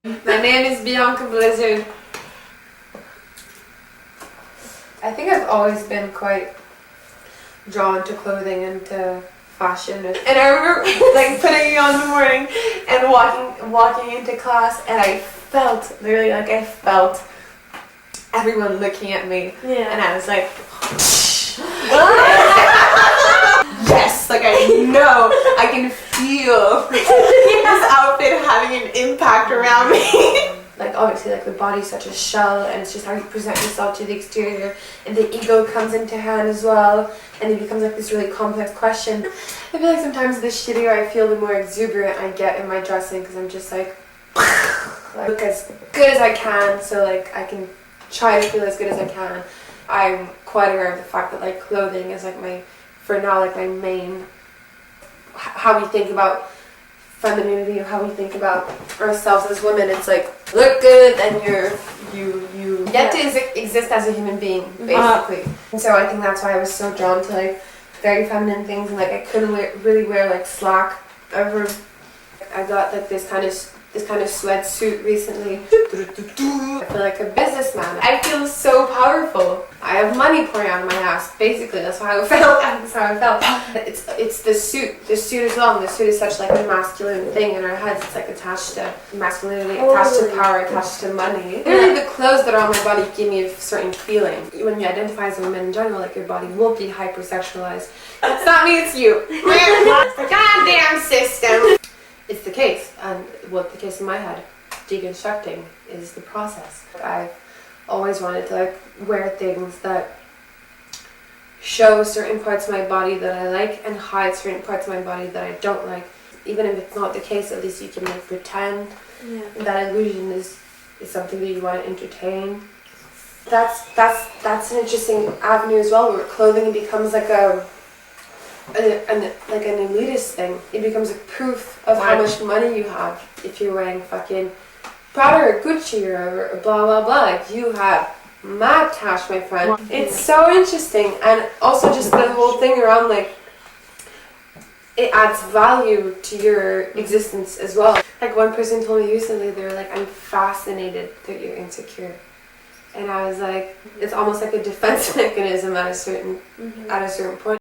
My name is Bianca Blizzard. I think I've always been quite drawn to clothing and to fashion. And I remember like putting it on in the morning and walking into class, and I felt everyone looking at me. Yeah. And I was like, yes, like I know, I can feel this outfit having an impact around me. Like obviously like the body's such a shell, and it's just how you present yourself to the exterior, and the ego comes into hand as well, and it becomes like this really complex question. I feel like sometimes the shittier I feel, the more exuberant I get in my dressing, because I'm just like look as good as I can, so like I can try to feel as good as I can. I'm quite aware of the fact that like clothing is like my main, how we think about femininity, or how we think about ourselves as women. It's like look good and you get to exist as a human being, basically. And so I think that's why I was so drawn to like very feminine things, and like I couldn't really wear like slack ever. I got like this kind of sweatsuit recently. I feel like a businessman. I feel so powerful. I have money pouring out of my ass. Basically, that's how I felt. That's how I felt. It's the suit. The suit is long. The suit is such like a masculine thing in our heads. It's like attached to masculinity, attached to power, attached to money. Really, the clothes that are on my body give me a certain feeling. When you identify as a woman in general, like your body will be hypersexualized. It's not me. It's you. It's the goddamn system. It's the case, and the case in my head, deconstructing is the process. I've always wanted to like wear things that show certain parts of my body that I like and hide certain parts of my body that I don't like. Even if it's not the case, at least you can like pretend. Yeah. That illusion is something that you want to entertain. That's an interesting avenue as well, where clothing becomes like an elitist thing. It becomes a proof of how much money you have. If you're wearing fucking Prada or Gucci or blah blah blah, like you have mad cash, my friend. It's so interesting, and also just the whole thing around like it adds value to your existence as well. Like one person told me recently, they were like, "I'm fascinated that you're insecure," and I was like, it's almost like a defense mechanism at a certain point.